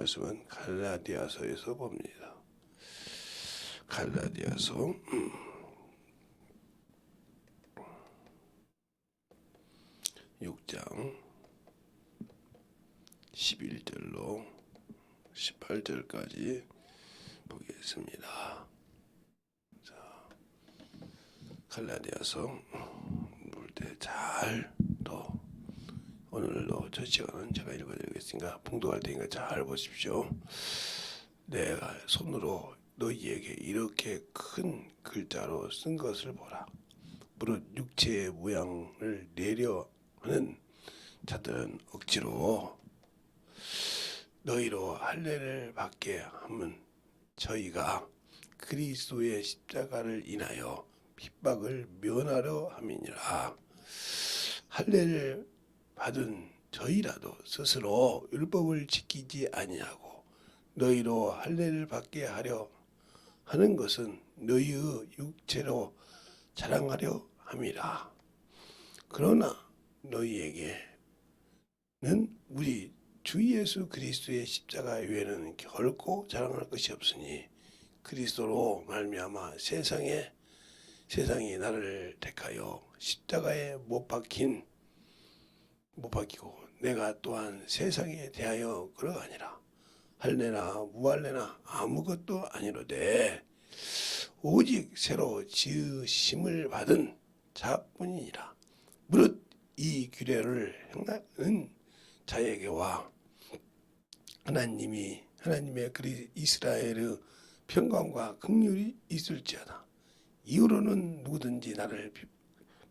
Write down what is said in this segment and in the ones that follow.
말씀은 갈라디아서에서 봅니다. 갈라디아서 6장 11절로 18절까지 보겠습니다. 자, 갈라디아서 볼 때 잘 또 오늘도 첫 시간은 제가 읽어드리겠으니까 봉독할 테니까 잘 보십시오. 내가 손으로 너희에게 이렇게 큰 글자로 쓴 것을 보라. 무릇 육체의 모양을 내려 하는 자들은 억지로 너희로 할례를 받게 하면 저희가 그리스도의 십자가를 인하여 핍박을 면하려 함이니라. 할례를 받은 저희라도 스스로 율법을 지키지 아니하고 너희로 할례를 받게 하려 하는 것은 너희의 육체로 자랑하려 함이라. 그러나 너희에게는 우리 주 예수 그리스도의 십자가 외에는 결코 자랑할 것이 없으니 그리스도로 말미암아 세상이 나를 택하여 십자가에 못 박히고 내가 또한 세상에 대하여 그러하니라. 할례나 무할례나 아무것도 아니로되 오직 새로 지으심을 받은 자뿐이니라. 무릇 이 규례를 행하는 자에게와 하나님의 이스라엘의 평강과 긍휼이 있을지어다. 이후로는 누구든지 나를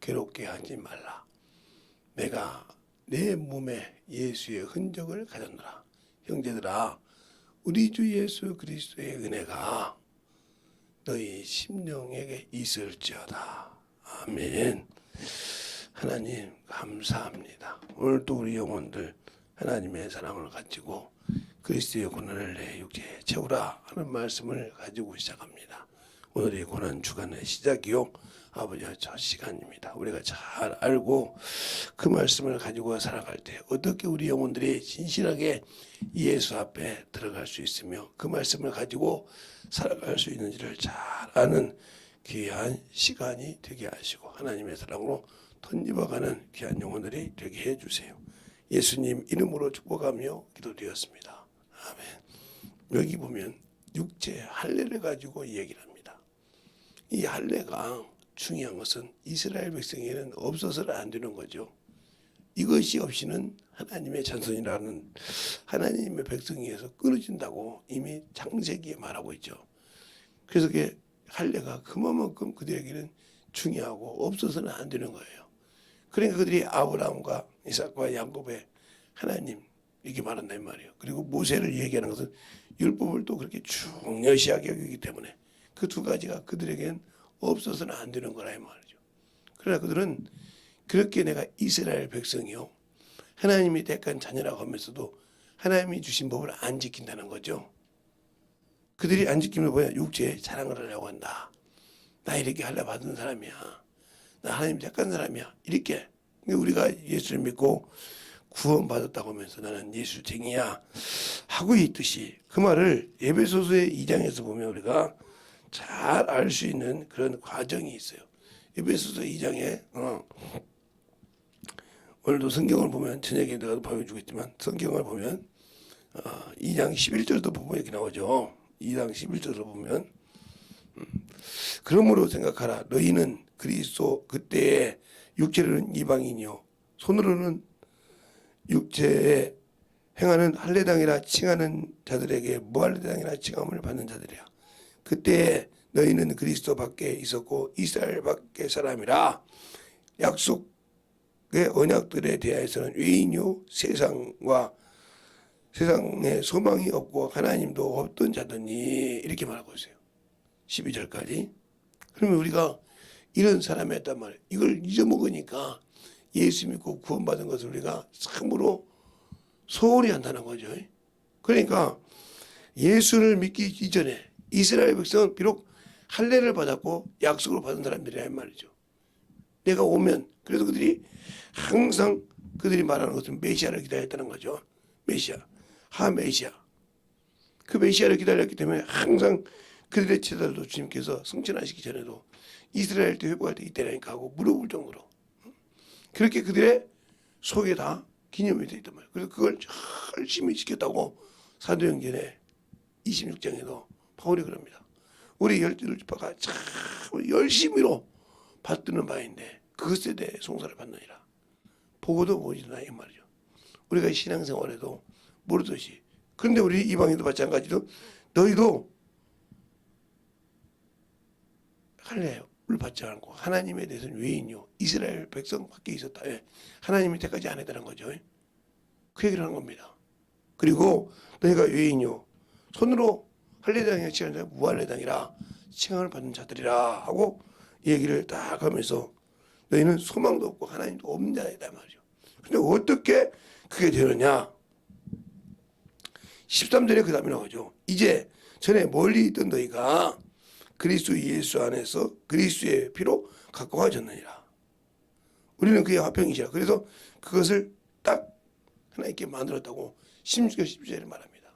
괴롭게 하지 말라. 내가 내 몸에 예수의 흔적을 가졌노라. 형제들아, 우리 주 예수 그리스도의 은혜가 너희 심령에게 있을지어다. 아멘. 하나님 감사합니다. 오늘도 우리 영혼들 하나님의 사랑을 가지고 그리스도의 고난을 내 육체에 채우라 하는 말씀을 가지고 시작합니다. 오늘이 고난 주간의 시작이요, 아버지와 첫 시간입니다. 우리가 잘 알고 그 말씀을 가지고 살아갈 때 어떻게 우리 영혼들이 진실하게 예수 앞에 들어갈 수 있으며 그 말씀을 가지고 살아갈 수 있는지를 잘 아는 귀한 시간이 되게 하시고 하나님의 사랑으로 던집어가는 귀한 영혼들이 되게 해주세요. 예수님 이름으로 축복하며 기도드렸습니다. 아멘. 여기 보면 육체 할례를 가지고 얘기를 합니다. 이 할례가 중요한 것은 이스라엘 백성에게는 없어서는 안 되는 거죠. 이것이 없이는 하나님의 자손이라는 하나님의 백성에게서 끊어진다고 이미 창세기에 말하고 있죠. 그래서 그 할례가 그만큼 그들에게는 중요하고 없어서는 안 되는 거예요. 그러니까 그들이 아브라함과 이삭과 야곱의 하나님 이렇게 말한다 이 말이에요. 그리고 모세를 얘기하는 것은 율법을 또 그렇게 중요시하게 여기기 때문에 그 두 가지가 그들에게는 없어서는 안 되는 거라 이 말이죠. 그러나 그들은 그렇게 내가 이스라엘 백성이요, 하나님이 택한 자녀라고 하면서도 하나님이 주신 법을 안 지킨다는 거죠. 그들이 안 지키면 뭐야? 육체에 자랑을 하려고 한다. 나 이렇게 할례 받은 사람이야. 나 하나님 택한 사람이야. 이렇게 우리가 예수를 믿고 구원받았다고 하면서 나는 예수쟁이야 하고 있듯이 그 말을 에베소서의 2장에서 보면 우리가 잘 알 수 있는 그런 과정이 있어요. 에베소서 2장에 오늘도 성경을 보면 저녁에 내가 보여주겠지만 성경을 보면 2장 11절도 보면 이렇게 나오죠. 2장 11절을 보면 그러므로 생각하라. 너희는 그리스도 그때의 육체로는 이방인이요 손으로는 육체에 행하는 할례당이라 칭하는 자들에게 무할례당이라 칭함을 받는 자들이야. 그때 너희는 그리스도 밖에 있었고 이스라엘 밖의 사람이라 약속의 언약들에 대해서는 외인요 세상에 소망이 없고 하나님도 없던 자더니 이렇게 말하고 있어요. 12절까지. 그러면 우리가 이런 사람이었단 말이에요. 이걸 잊어먹으니까 예수 믿고 구원받은 것을 우리가 참으로 소홀히 한다는 거죠. 그러니까 예수를 믿기 이전에 이스라엘 백성은 비록 할례를 받았고 약속을 받은 사람들이란 말이죠. 내가 오면 그래서 그들이 항상 그들이 말하는 것은 메시아를 기다렸다는 거죠. 메시아, 하메시아. 그 메시아를 기다렸기 때문에 항상 그들의 제자들도 주님께서 승천하시기 전에도 이스라엘 때 회복할 때 이때라니까 하고 물어볼 정도로 그렇게 그들의 속에 다 기념이 되어 있단 말이에요. 그래서 그걸 열심히 지켰다고 사도행전의 26장에도 바울이 그럽니다. 우리 열두 지파가 참 열심히로 받드는 바인데 그것에 대해 송사를 받느니라. 보고도 보지나 이 말이죠. 우리가 신앙생활에도 모르듯이 그런데 우리 이방인도 마찬가지로 너희도 할례를 받지 않고 하나님에 대해서는 외인이요 이스라엘 백성 밖에 있었다. 예. 하나님이 때까지 안 했다는 거죠. 그 얘기를 하는 겁니다. 그리고 너희가 외인이요 손으로 할례당에 칭한 자 무할례당이라 칭함을 받는 자들이라 하고 얘기를 딱 하면서 너희는 소망도 없고 하나님도 없는 자이다 말이죠. 근데 어떻게 그게 되느냐? 13절에 그 다음에 나오죠. 이제 전에 멀리 있던 너희가 그리스도 예수 안에서 그리스도의 피로 가까워졌느니라. 우리는 그의 화평이시라. 그래서 그것을 딱 하나님께 만들었다고 16절 17절에 말합니다.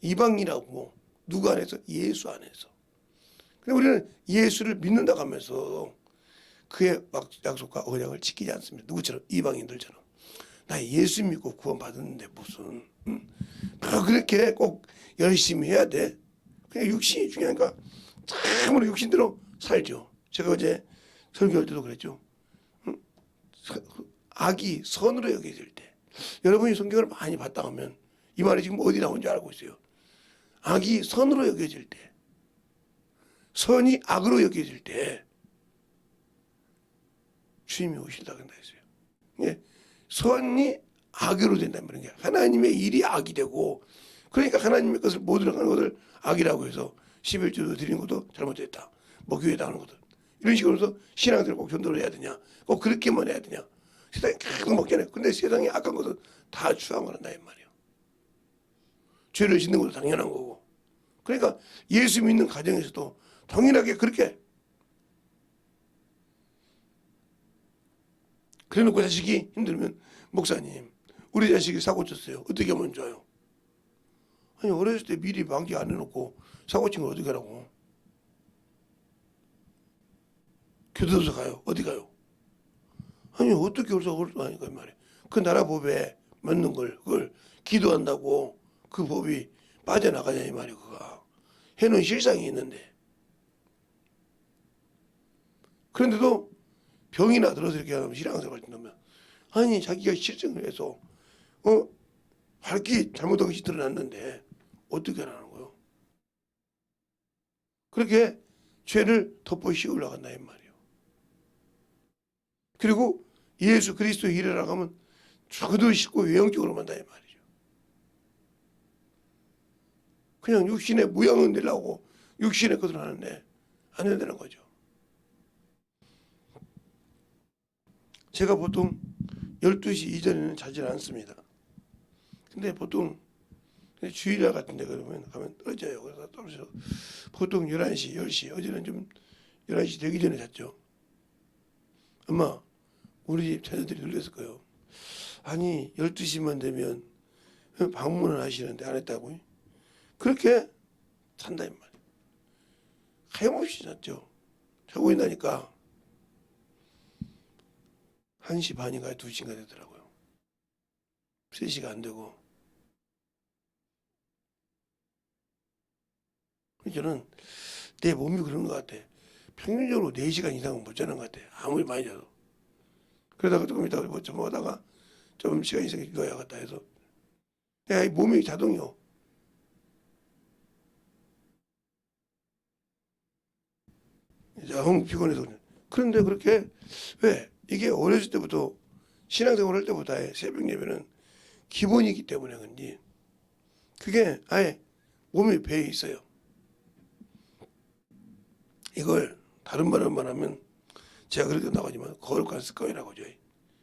이방이라고 누구 안에서? 예수 안에서. 근데 우리는 예수를 믿는다고 하면서 그의 약속과 언약을 지키지 않습니다. 누구처럼? 이방인들처럼. 나 예수 믿고 구원 받았는데 무슨 그렇게 꼭 열심히 해야 돼? 그냥 육신이 중요하니까 참으로 육신대로 살죠. 제가 어제 설교할 때도 그랬죠. 악이 선으로 여겨질 때 여러분이 성경을 많이 봤다 하면 이 말이 지금 어디 나온지 알고 있어요. 악이 선으로 여겨질 때 선이 악으로 여겨질 때 주님이 오신다고 한다 했어요. 예. 선이 악으로 된다는 말이에요. 하나님의 일이 악이 되고 그러니까 하나님의 것을 못 들어가는 것을 악이라고 해서 11조도 드리는 것도 잘못됐다. 뭐 교회 나가는 것도 이런 식으로 해서 신앙생활 꼭 전도를 해야 되냐? 꼭 그렇게만 해야 되냐? 세상이 계속 먹잖아요. 근데 세상에 악한 것은 다 추앙을 한다 이 말이에요. 죄를 짓는 것도 당연한 거고. 그러니까 예수 믿는 가정에서도 당연하게 그렇게 그래놓고 자식이 힘들면 목사님 우리 자식이 사고 쳤어요. 어떻게 하면 좋아요? 아니 어렸을 때 미리 방지 안 해놓고 사고 친 걸 어떻게 하라고? 교도소 가요. 어디 가요? 아니 어떻게 옳다고 하니까 이 말이에요. 그 나라 법에 맞는 걸 그걸 기도한다고 그 법이 빠져나가냐 이 말이에요. 그가 해놓은 실상이 있는데 그런데도 병이나 들어서 이렇게 하면 신앙생활 된다면 아니 자기가 실증을 해서 밝히 잘못한 것이 드러났는데 어떻게 하라는 거예요? 그렇게 죄를 덮어 씌우려고 한다 이 말이에요. 그리고 예수 그리스도 일이라고 하면 죽어도 싣고 외형적으로 만다 이 말이죠. 그냥 육신의 모양은 내려고 육신의 것을 하는데 안 된다는 거죠. 제가 보통 12시 이전에는 자질 않습니다. 근데 보통 주일날 같은 데 그러면 가면 떨어져요. 그래서 떨어져 보통 11시, 10시 어제는 좀 11시 되기 전에 잤죠. 아마 우리 집 자녀들이 놀랐을 거예요. 아니 12시만 되면 방문을 하시는데 안 했다고. 그렇게 산다 이 말이에요. 하염없이 잤죠. 자고 있다니까 1시 반인가 2시인가 되더라고요. 3시가 안 되고. 저는 내 몸이 그런 것 같아. 평균적으로 4시간 이상은 못 자는 것 같아. 아무리 많이 자도. 그러다가 조금 있다가 좀 하다가 좀 시간이 있으니까 기도해야겠다 해서 내가 이 몸이 자동이요. 이제 피곤해서 그냥. 그런데 그렇게 왜? 이게 어렸을 때부터 신앙생활 할 때부터 새벽 예배는 기본이기 때문에 그런지 그게 아예 몸에 배에 있어요. 이걸 다른 말로 말하면 제가 그렇게 나가지만 거룩한 습관이라고 하죠.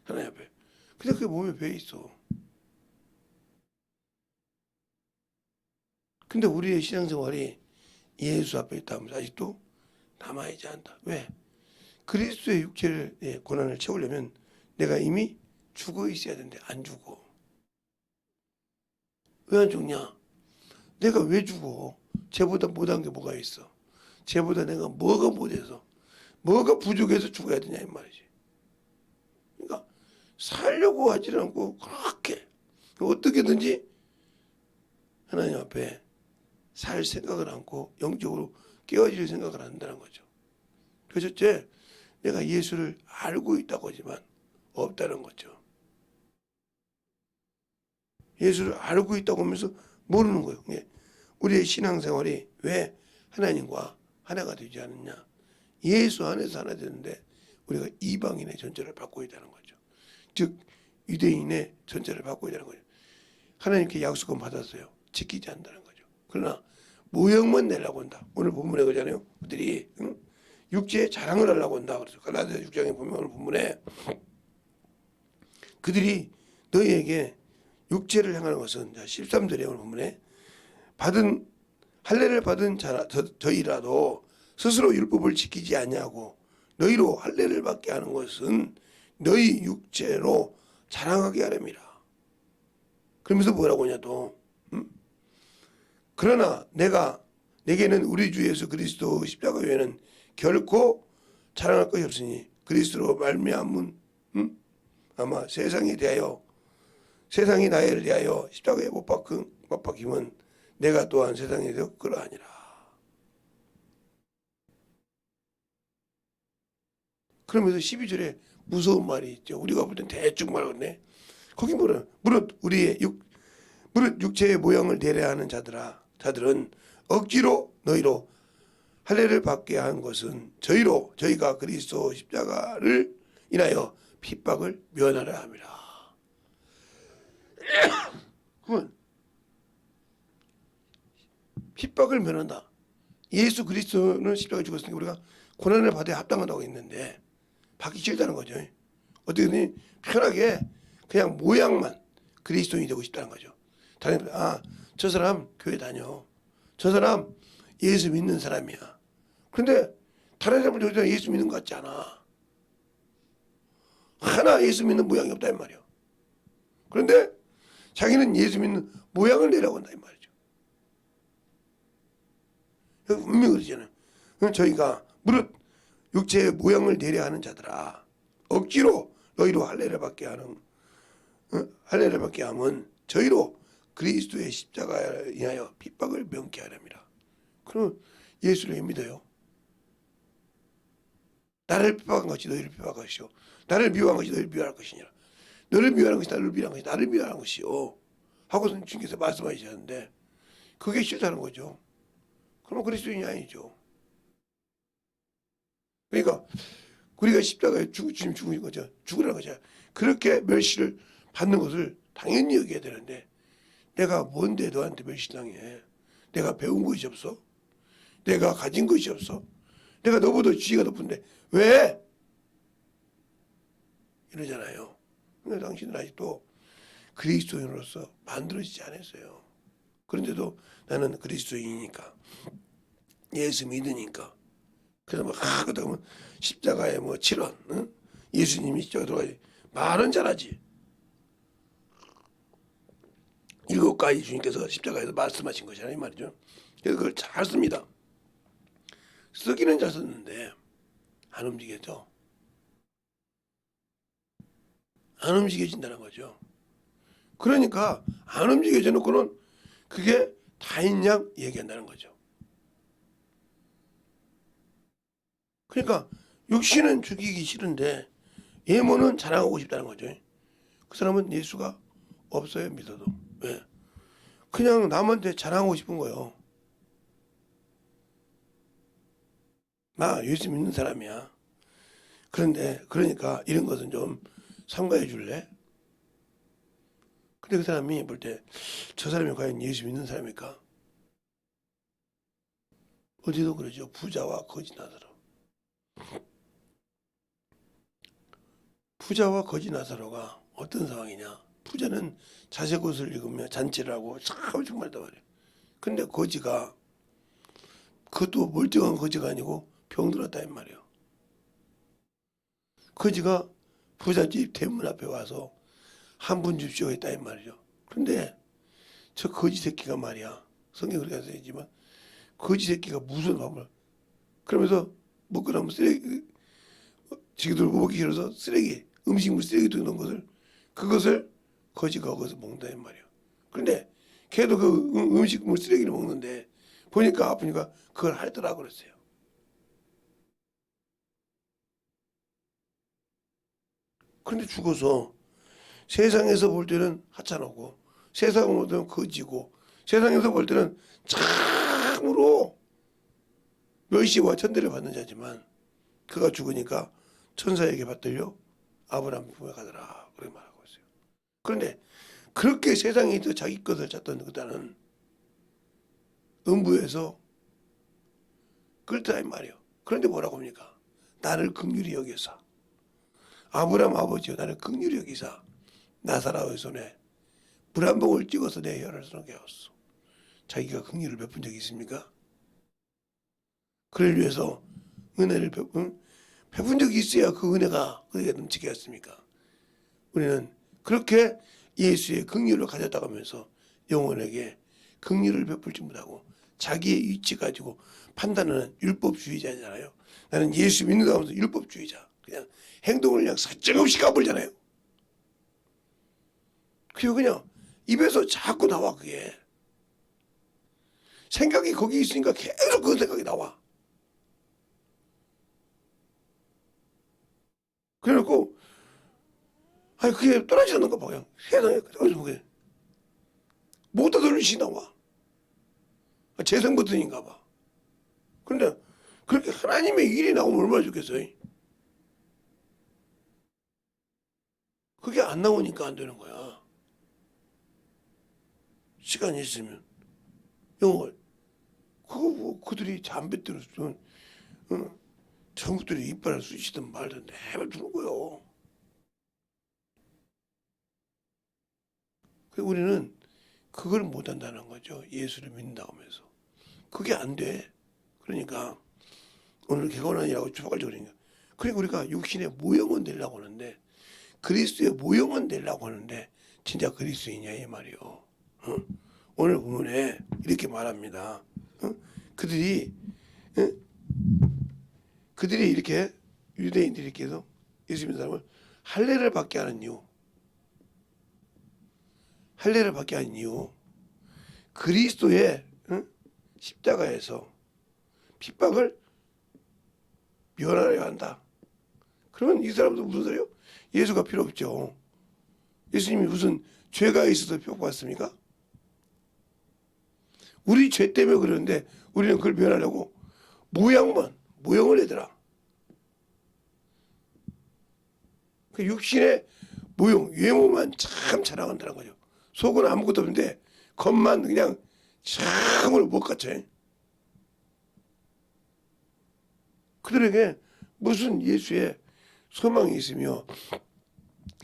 하나님 앞에. 근데 그게 몸에 배에 있어. 근데 우리의 신앙생활이 예수 앞에 있다 하면 아직도 남아있지 않다. 왜? 그리스도의 육체의 고난을 채우려면 내가 이미 죽어 있어야 되는데 안 죽어. 왜 안 죽냐? 내가 왜 죽어? 쟤보다 못한 게 뭐가 있어? 쟤보다 내가 뭐가 못해서, 뭐가 부족해서 죽어야 되냐 이 말이지. 그러니까 살려고 하지 않고 그렇게 어떻게든지 하나님 앞에 살 생각을 않고 영적으로 깨어질 생각을 한다는 거죠. 그래서 첫째, 내가 예수를 알고 있다고 하지만 없다는 거죠. 예수를 알고 있다고 하면서 모르는 거예요. 우리의 신앙생활이 왜 하나님과 하나가 되지 않느냐. 예수 안에서 하나 되는데 우리가 이방인의 전제를 받고 있다는 거죠. 즉 유대인의 전제를 받고 있다는 거죠. 하나님께 약속은 받았어요. 지키지 않는다는 거죠. 그러나 모형만 내려고 한다. 오늘 본문에 그러잖아요. 그들이 육체의 자랑을 하려고 한다. 그래서 갈라디아 6장에 보면 오늘 본문에 그들이 너희에게 육체를 향하는 것은 13절에 오늘 본문에 받은 할례를 받은 저희라도 스스로 율법을 지키지 아니하고 너희로 할례를 받게 하는 것은 너희 육체로 자랑하게 하렵니다. 그러면서 뭐라고 하냐 또 그러나 내게는 우리 주 예수 그리스도 십자가 외에는 결코 자랑할 것이 없으니 그리스도로 말미암은 아마 세상이 나를 대하여 십자가에 못 박힘은 내가 또한 세상에서 그러하니라. 그러면서 12절에 무서운 말이 있죠. 우리가 볼 땐 대충 말하네. 거기 무릇 육체의 모양을 대례하는 자들은 억지로 너희로 할례를 받게 한 것은 저희가 그리스도 십자가를 인하여 핍박을 면하려 함이라. 그건 핍박을 면한다. 예수 그리스도는 십자가에 죽었으니까 우리가 고난을 받아야 합당하다고 했는데 받기 싫다는 거죠. 어떻게든 편하게 그냥 모양만 그리스도인이 되고 싶다는 거죠. 다른 분들, 저 사람 교회 다녀. 저 사람 예수 믿는 사람이야. 그런데 다른 사람들 예수 믿는 것 같지 않아. 하나 예수 믿는 모양이 없다 이 말이야. 그런데 자기는 예수 믿는 모양을 내라고 한다 이 말이죠. 분명히 그러잖아요. 저희가 무릇 육체의 모양을 내려 하는 자들아 억지로 너희로 할례를 받게 하면 저희로 그리스도의 십자가에 인하여 핍박을 면케 하렵니다. 그럼 예수를 믿어요. 나를 핍박한 것이 너희를 핍박할 것이요 나를 미워한 것이 너희를 미워할 것이니라. 너를 미워하는 것이 나를 미워하는 것이 나를 미워하는 것이요 하고서 주님께서 말씀하셨는데 그게 싫다는 거죠. 그럼 그리스도인이 아니죠. 그러니까 우리가 십자가에 주님 죽으신 거죠. 죽으라는 거죠. 그렇게 멸시를 받는 것을 당연히 여겨야 되는데 내가 뭔데 너한테 멸시당해. 내가 배운 것이 없어. 내가 가진 것이 없어. 내가 너보다 지위가 높은데 왜? 이러잖아요. 근데 당신은 아직도 그리스도인으로서 만들어지지 않았어요. 그런데도 나는 그리스도인이니까 예수 믿으니까 그래서 그러다 보면 십자가에 7원 예수님이 십자가 들어가지 말은 잘하지. 7가지 주님께서 십자가에서 말씀하신 것이잖아요 이 말이죠. 그래서 그걸 잘 씁니다. 쓰기는 잘 썼는데 안 움직여져. 안 움직여진다는 거죠. 그러니까 안 움직여져 놓고는 그게 다인 양 얘기한다는 거죠. 그러니까 육신은 죽이기 싫은데 예모는 자랑하고 싶다는 거죠. 그 사람은 예수가 없어요 믿어도. 왜? 그냥 남한테 자랑하고 싶은 거예요. 나 예수 믿는 사람이야. 그러니까 이런 것은 좀 삼가해 줄래? 근데 그 사람이 볼 때 저 사람이 과연 예수 믿는 사람일까? 어디도 그러죠. 부자와 거지 나사로. 부자와 거지 나사로가 어떤 상황이냐? 부자는 자색 옷을 입으며 잔치를 하고 참 정말 다 말이에요. 근데 거지가 그것도 멀쩡한 거지가 아니고 병들었다 이 말이에요. 거지가 부잣집 대문 앞에 와서 한 분 줍시오 했다 이 말이죠. 그런데 저 거지 새끼가 말이야 성경 그렇게 써있지만 거지 새끼가 무슨 밥을 그러면서 먹고 나면 쓰레기 지기들 먹기 싫어서 쓰레기 음식물 쓰레기 넣은 것을 그것을 거지가 거기서 먹는다는 말이야. 그런데 걔도 그 음식물 쓰레기를 먹는데 보니까 아프니까 그걸 하더라고 그랬어요. 그런데 죽어서 세상에서 볼 때는 하찮고 세상으로 볼 때는 거지고 세상에서 볼 때는 참으로 멸시와 천대를 받는 자지만 그가 죽으니까 천사에게 받들려 아브라함 품에 가더라 그렇게 말하고 있어요. 그런데 그렇게 세상에서 자기 것을 찾던 그다는 음부에서 그렇다 이 말이에요. 그런데 뭐라고 합니까? 나를 긍휼히 여기사 아브라함 아버지여 나를 긍휼히 여기사 나사로의 손에 불 한 봉을 찍어서 내 혈을 쓰게 하였소. 자기가 긍휼을 베푼 적이 있습니까? 그를 위해서 은혜를 베푼 적이 있어야 그 은혜가 그에게 넘치게 했습니까? 우리는 그렇게 예수의 긍휼을 가졌다고 하면서 영혼에게 긍휼을 베풀지 못하고 자기의 위치 가지고 판단하는 율법주의자잖아요. 나는 예수 믿는다고 하면서 율법주의자. 그냥 행동을 그냥 사정없이 까불잖아요. 그리고 그냥 입에서 자꾸 나와 그게. 생각이 거기 있으니까 계속 그 생각이 나와. 그래놓고 아니 그게 떨어지지 않는 거 봐. 그냥 세상에 어디서 그게 못다 돌리시 나와. 재생 버튼인가 봐. 그런데 그렇게 하나님의 일이 나오면 얼마나 좋겠어요. 그게 안 나오니까 안 되는 거야. 시간이 있으면 영월 그거 뭐 그들이 잠배대로 전국들이 이빨을 쑤시든 말든 내발 두는 거요. 우리는 그걸 못한다는 거죠. 예수를 믿는다고 하면서. 그게 안 돼. 그러니까 오늘 개관원이라고 초박을적으로 그러니까 우리가 육신의 모형은 되려고 하는데 그리스도의 모형은 되려고 하는데 진짜 그리스도이냐 이 말이요. 어? 오늘 본문에 이렇게 말합니다. 그들이 이렇게 유대인들이 이렇게 해서 예수 믿는 사람을 할례를 받게 하는 이유 그리스도의 십자가에서 핍박을 면하려 한다. 그러면 이 사람도 무슨 소리요? 예수가 필요 없죠. 예수님이 무슨 죄가 있어서 핍박받습니까? 우리 죄 때문에 그러는데 우리는 그걸 면하려고 모형을 해더라. 그 육신의 모형, 외모만 참 자랑한다는 거죠. 속은 아무것도 없는데 겉만 그냥 참으로 못 갖춰요. 그들에게 무슨 예수의 소망이 있으며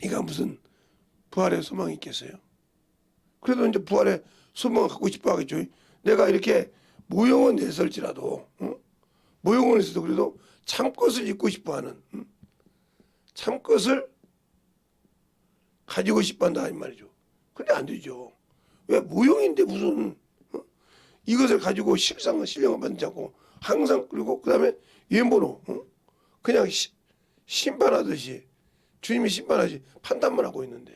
이가 무슨 부활의 소망이 있겠어요? 그래도 이제 부활의 소망을 갖고 싶어 하겠죠. 내가 이렇게 모형은 냈을지라도 모형은 있어도 그래도 참것을 잊고 싶어 하는 참것을 가지고 싶어 한다 이 말이죠. 근데 안 되죠. 왜 모형인데 무슨 이것을 가지고 신령을 받지 않고 항상 그리고 그 다음에 외모로 그냥 심판하듯이 주님이 심판하듯이 판단만 하고 있는데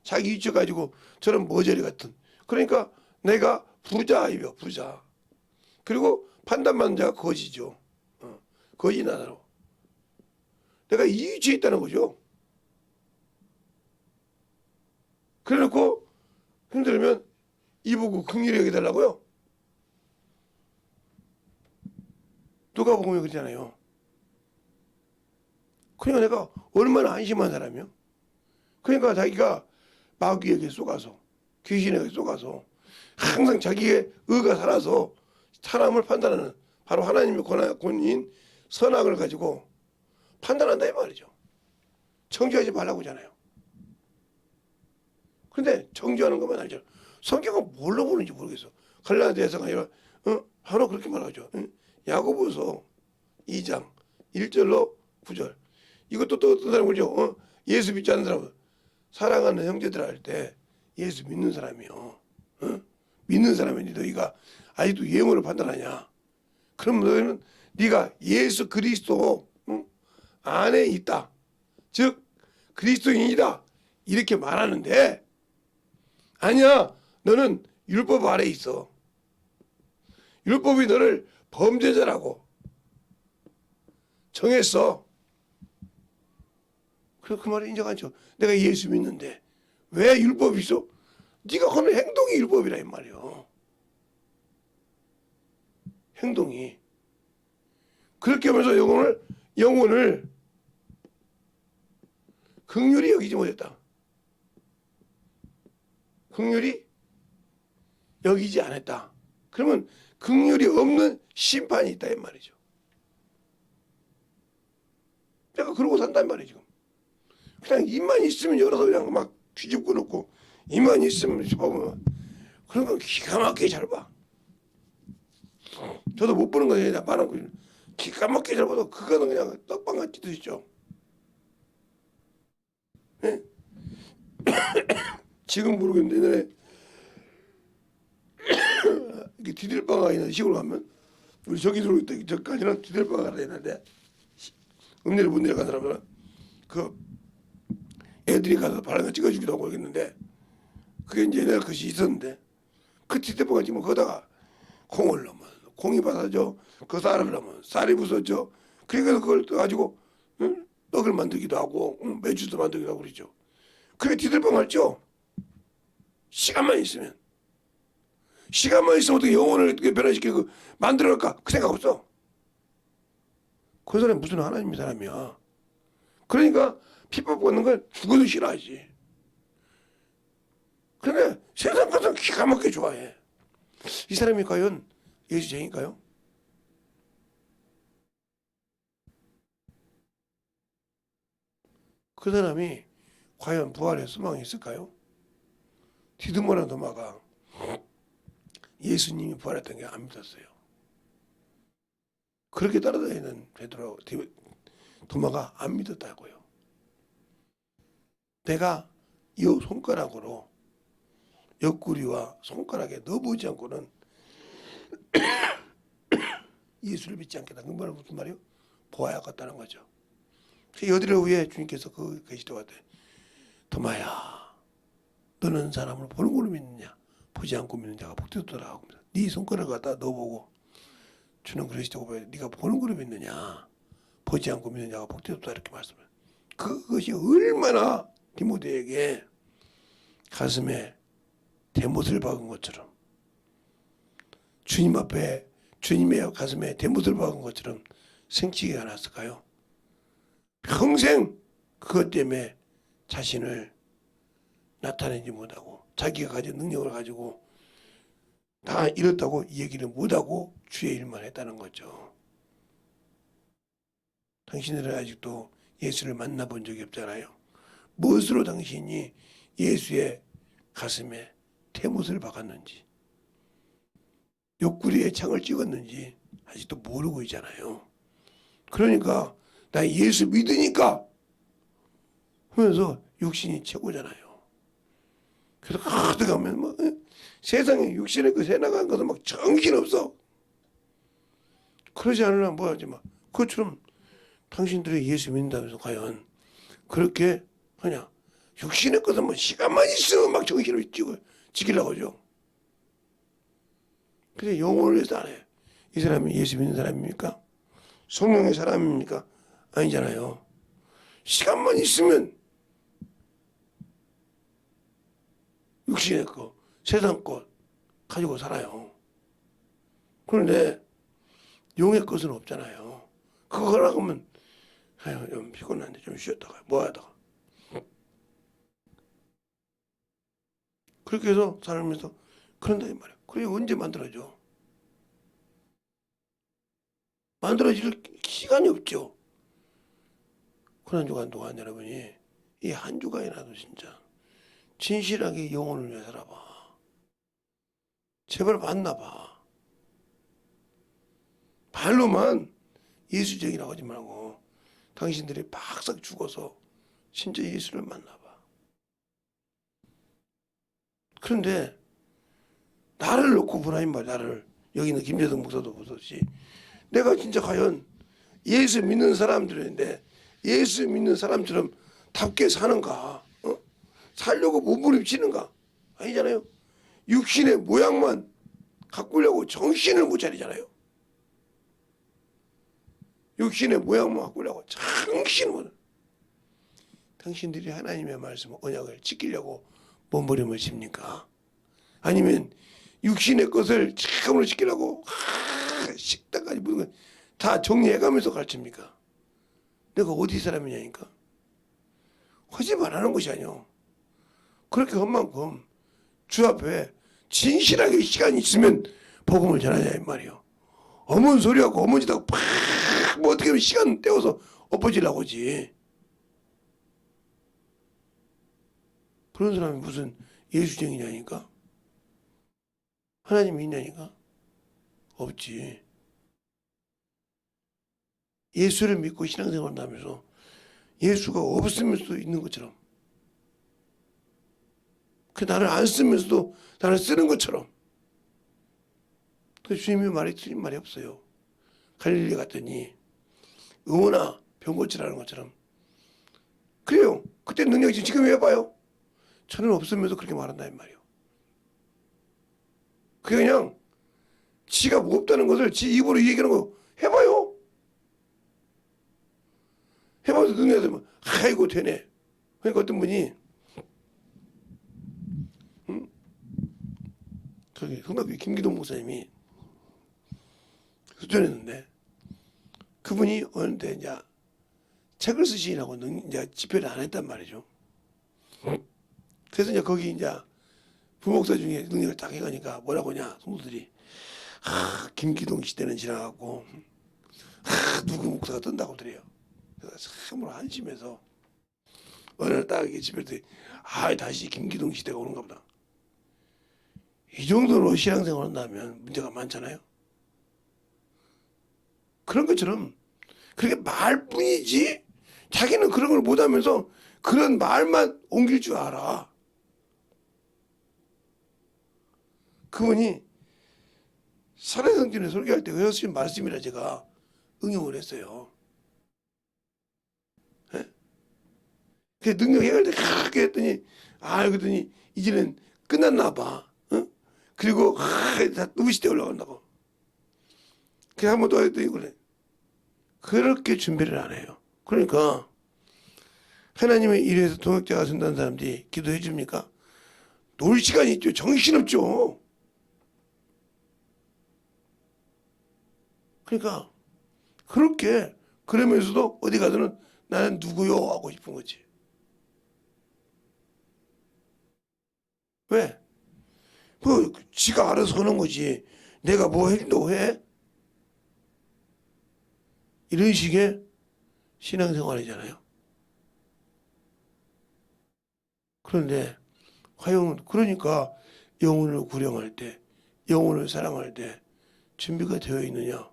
자기 위치 가지고 저런 머저리 같은 그러니까 내가 부자이며 부자 그리고 판단받는 자가 거지죠. 거지 나라로 내가 이 위치에 있다는 거죠. 그래놓고 힘들면 이보고 긍휼히 여기달라고요. 누가 보면 그러잖아요. 그러니까 내가 얼마나 안심한 사람이요. 그러니까 자기가 마귀에게 쏘가서 귀신에게 쏘가서 항상 자기의 의가 살아서 사람을 판단하는 바로 하나님의 권위인 선악을 가지고 판단한다 이 말이죠. 정죄하지 말라고 하잖아요. 그런데 정죄하는 것만 알죠. 성경은 뭘로 보는지 모르겠어. 갈라디아서가 아니라 바로 그렇게 말하죠. 야고보서 2장 1절로 9절 이것도 또 어떤 사람 그러죠. 예수 믿지 않는 사람은 사랑하는 형제들 할 때 예수 믿는 사람이요. 믿는 사람인데 너희가 아직도 예물을 판단하냐? 그럼 너희는 네가 예수 그리스도 안에 있다. 즉 그리스도인이다. 이렇게 말하는데 아니야. 너는 율법 아래 있어. 율법이 너를 범죄자라고 정했어. 그래서 그 말을 인정하죠. 내가 예수 믿는데 왜 율법이 있어? 네가 하는 행동이 율법이라 이 말이요. 행동이. 그렇게 하면서 영혼을 긍휼히 여기지 못했다. 긍휼히 여기지 않았다. 그러면 긍휼이 없는 심판이 있다 이 말이죠. 내가 그러고 산단 말이에요 지금. 그냥 입만 있으면 열어서 그냥 막 뒤집고 놓고 입만 있으면 보면 그런 건 기가 막히게 잘 봐. 저도 못 보는 거예요. 많은 거 기가 막히게 잘 봐도 그거는 그냥 떡방같이 드시죠. 네? 지금 모르겠는데 이게 디딜바가 있는 시골 가면 우리 저기 들어올 때 저까지는 디딜바가 있는데 읍내를 못 내려간 사람들은 그 애들이 가서 바람을 찍어주기도 하고 그러겠는데 그게 이제 옛날 것이 있었는데 그 디딜바가 지금 거기다가 콩을 넣으면 콩이 받아져 그 쌀을 넣으면 쌀이 부서져 그러니까 그걸 가지고 떡을 만들기도 하고 매주도 만들기도 하고 그러죠. 그게 디딜방 알죠? 시간만 있으면 어떻게 영혼을 어떻게 변화시키고 만들어갈까 그 생각 없어. 그 사람이 무슨 하나님 사람이야. 그러니까 핍박 받는 걸 죽어도 싫어하지. 그런데 세상 가서 기가 막히게 좋아해. 이 사람이 과연 예수쟁일까요? 그 사람이 과연 부활의 소망이 있을까요? 디드모나 도마가 예수님이 부활했던 게 안 믿었어요. 그렇게 따라다니는 베드로 도마가 안 믿었다고요. 내가 이 손가락으로 옆구리와 손가락에 넣어보지 않고는 예수를 믿지 않겠다. 그 말은 무슨 말이요? 보아야겠다는 거죠. 여드레 후에 주님께서 그 계시되었대. 도마야, 너는 사람을 보는 걸로 믿느냐? 보지 않고 믿는 자가 복되었더라 하고 네 손가락을 갖다 넣어보고 주는 그리스도고 네가 보는 걸로 믿느냐? 보지 않고 믿는 자가 복되었다 이렇게 말씀을. 그것이 얼마나 디모데에게 가슴에 대못을 박은 것처럼 주님 앞에 주님의 가슴에 대못을 박은 것처럼 생치게 않았을까요? 평생 그것 때문에 자신을 나타내지 못하고 자기가 가진 능력을 가지고 다 이렇다고 얘기를 못하고 주의 일만 했다는 거죠. 당신들은 아직도 예수를 만나본 적이 없잖아요. 무엇으로 당신이 예수의 가슴에 대못을 박았는지 옆구리에 창을 찍었는지 아직도 모르고 있잖아요. 그러니까 나 예수 믿으니까 하면서 육신이 최고잖아요. 그래서 가득 가면 막 세상에 육신에 그 새 나간 것은 막 정신없어. 그러지 않으려면 뭐 하지 마. 그것처럼 당신들이 예수 믿는다면서 과연 그렇게 하냐. 육신의 것은 뭐 시간만 있으면 막 정신을 지키려고 하죠. 근데 영혼을 위해서 안 해. 이 사람이 예수 믿는 사람입니까? 성령의 사람입니까? 아니잖아요. 시간만 있으면 육신의 것, 세상 것 가지고 살아요. 그런데 영의 것은 없잖아요. 그거 하라고 하면 아유 좀 피곤한데 좀 쉬었다가 뭐 하다가 그렇게 해서 살면서 그런다 이 말이야. 그게 언제 만들어져? 만들어질 시간이 없죠. 그 한 주간 동안 여러분이 이 한 주간이라도 진짜 진실하게 영혼을 위해 살아봐. 제발 만나봐. 발로만 예수적이라고 하지 말고 당신들이 박삭 죽어서 진짜 예수를 만나봐. 그런데 나를 놓고 보라 이 말. 나를. 여기 있는 김재동 목사도 보듯이 내가 진짜 과연 예수 믿는 사람들인데 예수 믿는 사람처럼 답게 사는가? 살려고 몸부림치는가? 아니잖아요. 육신의 모양만 가꾸려고 정신을 못 차리잖아요. 육신의 모양만 바꾸려고 정신을 못. 당신들이 하나님의 말씀 언약을 지키려고 몸부림을 칩니까? 아니면 육신의 것을 참으로 지키려고 식당까지 모든 걸 다 정리해가면서 가르칩니까? 내가 어디 사람이냐니까. 거짓말 하는 것이 아니오. 그렇게 한 만큼 주 앞에 진실하게 시간이 있으면 복음을 전하자 이 말이요. 어머니 소리하고 어머니 다고 팍뭐 어떻게 하면 시간 때워서 엎어지려고 하지. 그런 사람이 무슨 예수쟁이냐니까. 하나님이 있냐니까. 없지. 예수를 믿고 신앙생활을 하면서 예수가 없으면서도 있는 것처럼, 그 나를 안 쓰면서도 나를 쓰는 것처럼. 그 주님의 말이 틀린 말이 없어요. 갈릴리 갔더니 의원아 병 고치라는 것처럼. 그래요. 그때 능력이 지금 해봐요. 저는 없으면서 그렇게 말한다 이 말이에요. 그게 그냥 지가 무겁다는 것을 지 입으로 얘기하는 거 해봐요. 해봐서 능력이 되면 아이고 되네. 그러니까 어떤 분이 저기 성남교회 김기동 목사님이 수전했는데 그분이 어느 때 이제 책을 쓰시라고 이제 집회를 안 했단 말이죠. 그래서 이제 거기 이제 부목사 중에 능력을 딱 해가니까 뭐라고 하냐 성도들이 김기동 시대는 지나갔고 누구 목사가 뜬다고 그래요. 그래서 참으로 한심해서 어느 날 딱 이렇게 집회를 때 다시 김기동 시대가 오는가 보다. 이 정도로 신앙생활을 한다면 문제가 많잖아요. 그런 것처럼 그렇게 말뿐이지 자기는 그런 걸 못하면서 그런 말만 옮길 줄 알아. 그분이 살해성전에 설교할 때 외우신 말씀이라 제가 응용을 했어요. 예? 그 능력 해갈 때 그렇게 했더니 그랬더니 이제는 끝났나 봐. 그리고 다 누구시대 올라간다고. 그래서 한 번 더 했더니 그래. 그렇게 준비를 안 해요. 그러니까 하나님의 일에서 동역자가 된다는 사람들이 기도해 줍니까? 놀 시간이 있죠. 정신없죠. 그러니까 그렇게 그러면서도 어디 가서는 나는 누구요 하고 싶은 거지. 왜? 그 지가 알아서 하는 거지. 내가 뭐 해준다고 해? 이런 식의 신앙생활이잖아요. 그런데 과연 그러니까 영혼을 구령할 때, 영혼을 사랑할 때 준비가 되어 있느냐?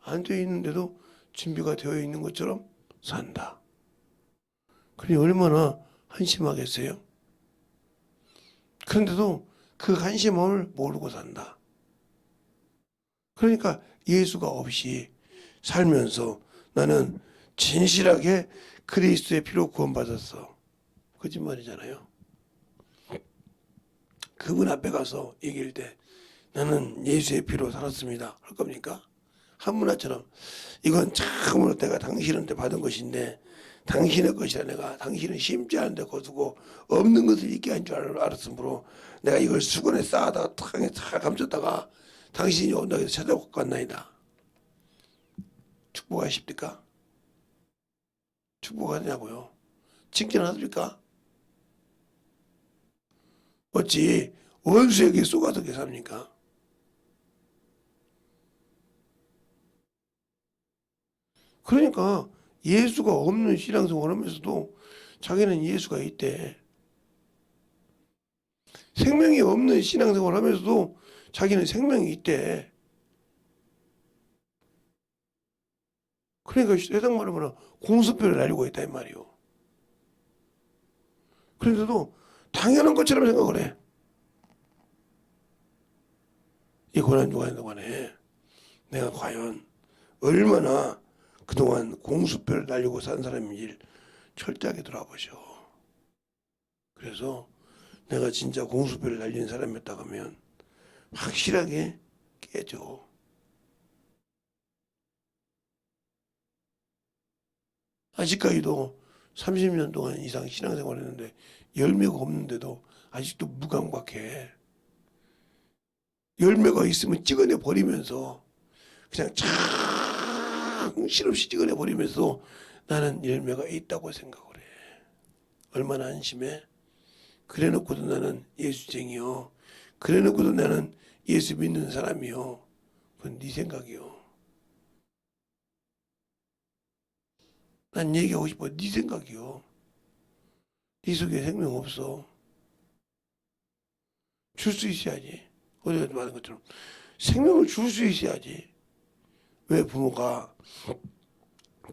안 되어 있는데도 준비가 되어 있는 것처럼 산다. 그러니 얼마나 한심하겠어요? 그런데도 그 한심함을 모르고 산다. 그러니까 예수가 없이 살면서 나는 진실하게 그리스도의 피로 구원받았어. 거짓말이잖아요. 그분 앞에 가서 얘기할 때 나는 예수의 피로 살았습니다. 할 겁니까? 한문화처럼 이건 참으로 내가 당신한테 받은 것인데 당신의 것이라 내가 당신은 심지 않은데 거두고 없는 것을 있게 한 줄 알았으므로 내가 이걸 수건에 쌓아다가 탕에 잘 감췄다가 당신이 온다고 해서 찾아올 것 같나이다. 축복하십니까? 축복하냐고요? 칭찬하십니까? 어찌 원수에게 쏘가서 계삽니까? 그러니까 예수가 없는 신앙생활을 하면서도 자기는 예수가 있대. 생명이 없는 신앙생활을 하면서도 자기는 생명이 있대. 그러니까 세상 말로 뭐라 공수표를 날리고 있다 이 말이요. 그런데도 당연한 것처럼 생각을 해. 이 고난주간 동안에 내가 과연 얼마나 그동안 공수표를 날리고 산 사람인지 철저하게 돌아보셔. 그래서 내가 진짜 공수표를 날린 사람이었다고 하면 확실하게 깨져. 아직까지도 30년 동안 이상 신앙생활을 했는데 열매가 없는데도 아직도 무감각해. 열매가 있으면 찍어내 버리면서 그냥 정신없이 찍어내 버리면서 나는 열매가 있다고 생각을 해. 얼마나 안심해? 그래놓고도 나는 예수쟁이요. 그래놓고도 나는 예수 믿는 사람이요. 그건 네 생각이요. 난 얘기하고 싶어. 네 생각이요. 네 속에 생명 없어. 줄 수 있어야지. 어디가 말한 것처럼 생명을 줄 수 있어야지. 왜 부모가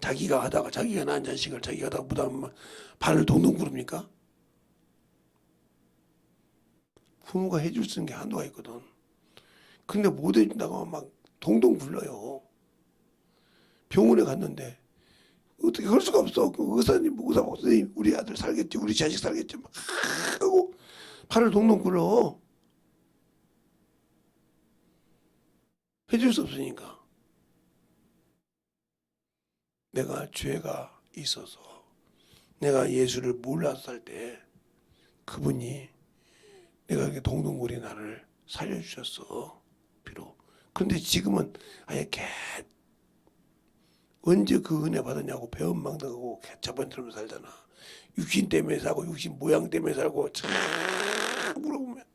자기가 하다가 자기가 낳은 자식을 자기가 하다가 무담 발을 동동 구릅니까? 부모가 해줄 수 있는 게 한도가 있거든. 근데 못 해준다고 하면 막 동동 굴러요. 병원에 갔는데 어떻게 할 수가 없어. 그 의사님, 의사 선생님, 우리 아들 살겠지, 우리 자식 살겠지 막 하고 발을 동동 굴러. 해줄 수 없으니까. 내가 죄가 있어서 내가 예수를 몰라서 살 때 그분이 내가 이렇게 동동거리 나를 살려주셨어. 비록. 그런데 지금은 아예 언제 그 은혜 받았냐고 배은망덕하고 개차반처럼 살잖아. 육신 때문에 살고 육신 모양 때문에 살고 참 물어보면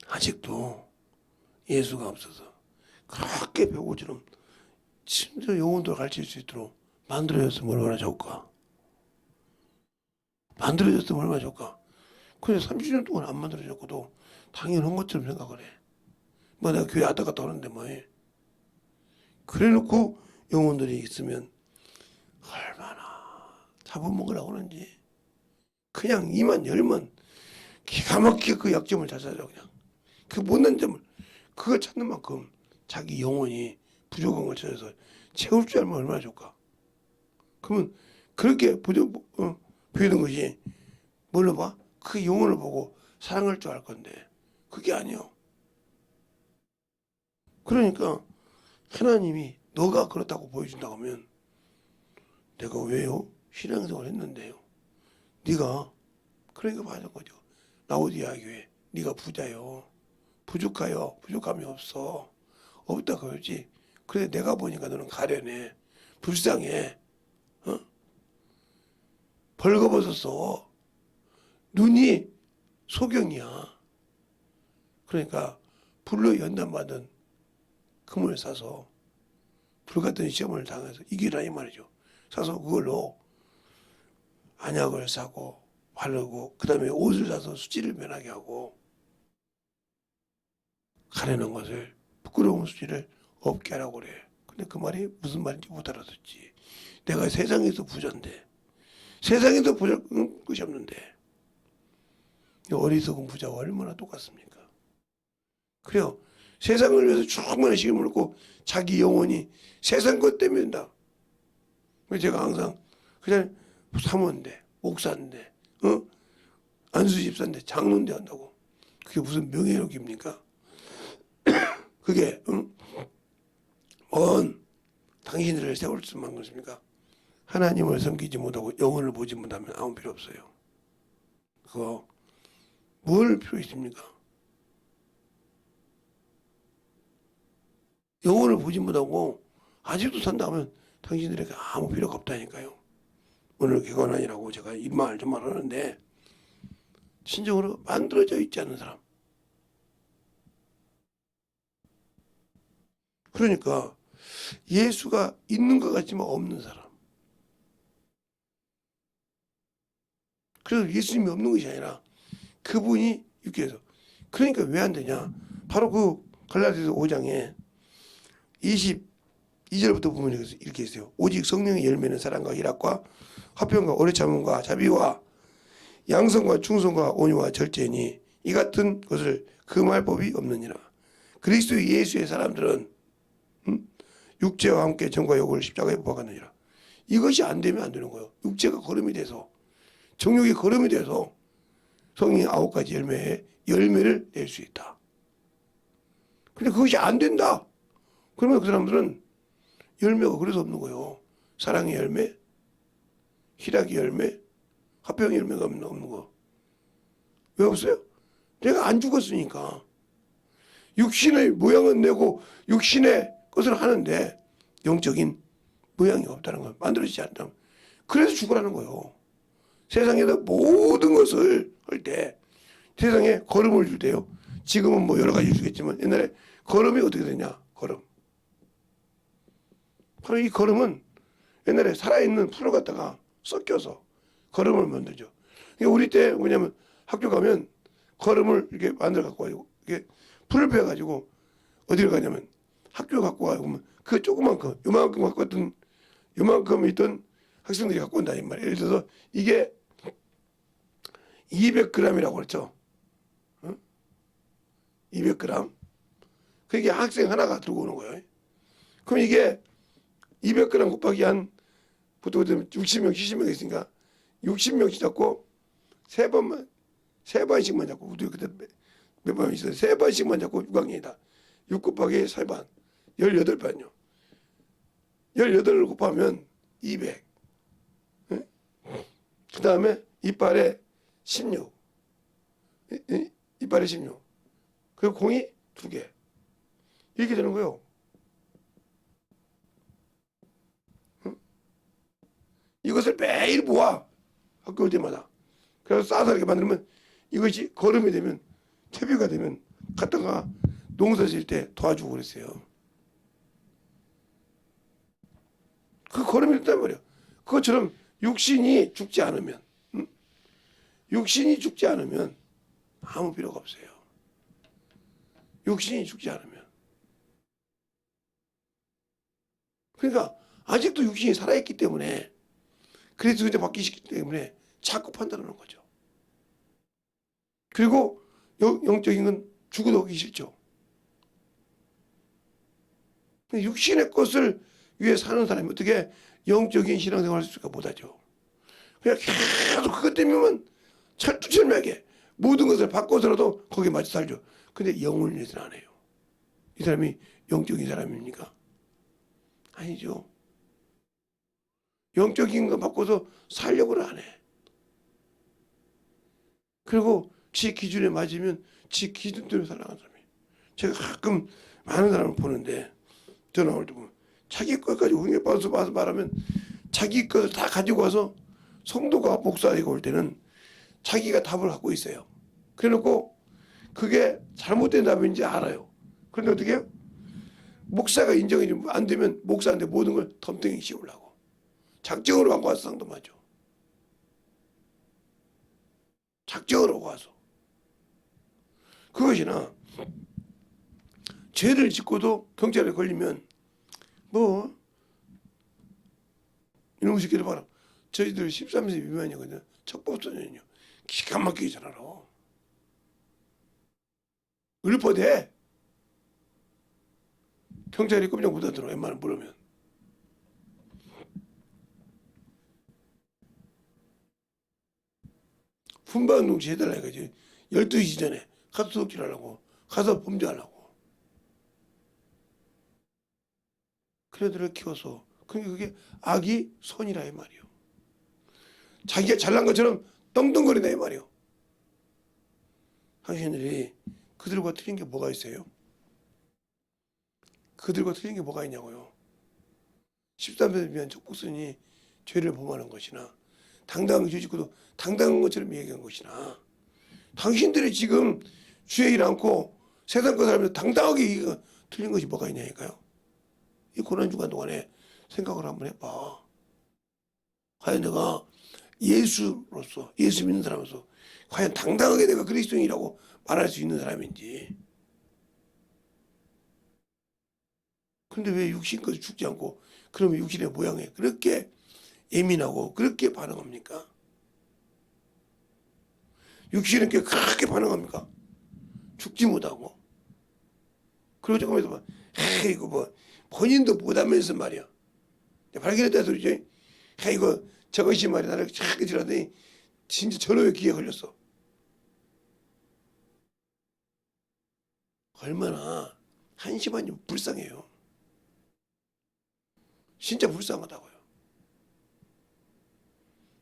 아직도 예수가 없어서 그렇게 배고처럼 진짜 영혼도 가르칠 수 있도록 만들어졌으면 얼마나 좋을까. 만들어졌으면 얼마나 좋을까. 근데 30년 동안 안 만들어졌고도 당연한 것처럼 생각을 해. 뭐 내가 교회 왔다 갔다 하는데 뭐해. 그래놓고 영혼들이 있으면 얼마나 잡아먹으라고 하는지. 그냥 이만 열면 기가 막히게 그 약점을 잘 찾아. 그냥 그 못난 점을 그걸 찾는 만큼 자기 영혼이 부족한 걸 찾아서 채울 줄 알면 얼마나 좋을까. 그러면 그렇게 보이는 것이 뭘로 봐? 그 영혼을 보고 사랑할 줄 알 건데 그게 아니요. 그러니까 하나님이 너가 그렇다고 보여준다고 하면 내가 왜요? 신앙생활 했는데요. 네가 그러니까 맞은 거죠. 라오디아 교회 네가 부자요. 부족하여. 부족함이 없어. 없다 그러지. 그래 내가 보니까 너는 가련해. 불쌍해. 어? 벌거벗었어. 눈이 소경이야. 그러니까 불로 연단받은 금을 사서 불같은 시험을 당해서 이기라 이 말이죠. 사서 그걸로 안약을 사고 바르고 그 다음에 옷을 사서 수치를 면하게 하고 가려는 것을 부끄러운 수치를 없게 하라고 그래. 근데 그 말이 무슨 말인지 못 알아듣지. 내가 세상에서 부자인데 세상에서 부자 것이 없는데 어리석은 부자와 얼마나 똑같습니까? 그래요. 세상을 위해서 충분히 시험을 놓고 자기 영혼이 세상 것 때문에 된다. 그래서 제가 항상 그냥 사모인데 목사인데 안수집사인데 장로인데 한다고. 그게 무슨 명예욕입니까? 그게 뭔 당신들을 세울 수만 것입니까? 하나님을 섬기지 못하고 영혼을 보지 못하면 아무 필요 없어요. 그거 뭘 필요 있습니까? 영혼을 보지 못하고 아직도 산다면 당신들에게 아무 필요가 없다니까요. 오늘 개관하니라고 제가 이 말 좀 말하는데 진정으로 만들어져 있지 않은 사람. 그러니까 예수가 있는 것 같지만 없는 사람. 그래서 예수님이 없는 것이 아니라 그분이 육계에서. 그러니까 왜 안 되냐. 바로 그 갈라디아서 5장에 22절부터 보면 이렇게 있어요. 오직 성령의 열매는 사랑과 희락과 화평과 오래 참음과 자비와 양성과 충성과 온유와 절제니 이 같은 것을 금할 법이 없느니라. 그리스도 예수의 사람들은 육체와 함께 정과 욕을 십자가에 못 박았느니라. 이것이 안 되면 안 되는 거예요. 육체가 거름이 돼서, 정욕이 거름이 돼서 성령의 9가지 열매의 열매를 낼 수 있다. 근데 그것이 안 된다. 그러면 그 사람들은 열매가 그래서 없는 거예요. 사랑의 열매, 희락의 열매, 화평의 열매가 없는 거. 왜 없어요? 내가 안 죽었으니까. 육신의 모양은 내고 육신의 것을 하는데 영적인 모양이 없다는 거, 만들어지지 않다. 그래서 죽으라는 거예요. 세상에서 모든 것을 할 때 세상에 걸음을 줄 때요. 지금은 뭐 여러 가지 주겠지만 옛날에 걸음이 어떻게 되냐? 걸음. 바로 이 걸음은 옛날에 살아있는 풀을 갖다가 섞여서 걸음을 만들죠. 그러니까 우리 때 뭐냐면 학교 가면 걸음을 이렇게 만들어 갖고 가지고 이렇게 풀을 베어 가지고 어디를 가냐면 학교 갖고 가면 그 조그만큼 요만큼 갖고 왔던 요만큼 있던 학생들이 갖고 온다 이 말이에요. 예를 들어서 이게 200g이라고 그랬죠. 200g. 그게 학생 하나가 들고 오는 거예요. 그럼 이게 200g 곱하기 한 보통 60명, 70명 있으니까 60명씩 잡고 세 번씩만 잡고 우리 그때 몇 번 있어요. 세 번씩만 잡고 6학년이다. 6 곱하기 3번 18번요. 18을 곱하면 200. 그 다음에 이빨에 16. 이빨에 16. 그리고 공이 2개. 이렇게 되는 거예요. 이것을 매일 모아. 학교 올 때마다. 그래서 싸서 이렇게 만들면 이것이 걸음이 되면 퇴비가 되면 갖다가 농사 지을 때 도와주고 그랬어요. 그 걸음이 됐단 말이에요. 그것처럼 육신이 죽지 않으면 육신이 죽지 않으면 아무 필요가 없어요. 육신이 죽지 않으면. 그러니까 아직도 육신이 살아있기 때문에 그래서 이제 바뀌기 때문에 자꾸 판단하는 거죠. 그리고 영적인 건 죽어도 오기 싫죠. 육신의 것을 위해 사는 사람이 어떻게 영적인 신앙생활을 할 수가 못하죠. 그냥 계속 그것 때문에 철두철미하게 모든 것을 바꿔서라도 거기에 맞춰 살죠. 근데 영을 위해서는 안 해요. 이 사람이 영적인 사람입니까? 아니죠. 영적인 거 바꿔서 살려고는 안 해. 그리고 지 기준에 맞으면 지 기준대로 살아가는 사람이에요. 제가 가끔 많은 사람을 보는데 전화 올 때 보면 자기 것까지 흥에 빠져서 말하면 자기 것을 다 가지고 와서 성도가 목사에게 올 때는 자기가 답을 갖고 있어요. 그래놓고 그게 잘못된 답인지 알아요. 그런데 어떻게 해요? 목사가 인정이 안 되면 목사한테 모든 걸 덤탱이 씌우려고. 작정으로 갖고 와서 상담하죠. 작정으로 와서. 그것이나 죄를 짓고도 경찰에 걸리면 뭐 이놈의 새끼들 봐라. 저희들 13세 미만이거든요. 척법소년이요. 기가 막히게 잘 알아. 읊어대. 경찰이 꼼짝 못하더라. 웬만하면 물으면. 분반 농지 해달라 이거지. 12시 전에 가서 도둑질하려고. 가서 범죄하려고. 그런 애들을 키워서. 그러니까 그게 악이 선이라 이 말이요. 자기가 잘난 것처럼 떵떵거리다 이 말이요. 당신들이 그들과 틀린 게 뭐가 있어요? 그들과 틀린 게 뭐가 있냐고요. 13세를 위한 척복선이 죄를 범하는 것이나 당당한 죄 짓고도 당당한 것처럼 얘기한 것이나 당신들이 지금 주의 일 않고 세상 것을 하면서 당당하게 틀린 것이 뭐가 있냐니까요. 이 고난주간 동안에 생각을 한번 해봐. 과연 내가 예수로서 예수 믿는 사람으로서 과연 당당하게 내가 그리스도인이라고 말할 수 있는 사람인지. 그런데 왜 육신까지 죽지 않고 그러면 육신의 모양에 그렇게 예민하고 그렇게 반응합니까? 육신은 그렇게 반응합니까? 죽지 못하고. 그리고 조금에서 뭐, 이거 뭐, 본인도 못하면서 말이야. 발견했다 소리죠. 이거 저것이 말이야. 나를 착 들었더니 진짜 저놈의 귀에 걸렸어. 얼마나 한심하니 불쌍해요. 진짜 불쌍하다고요.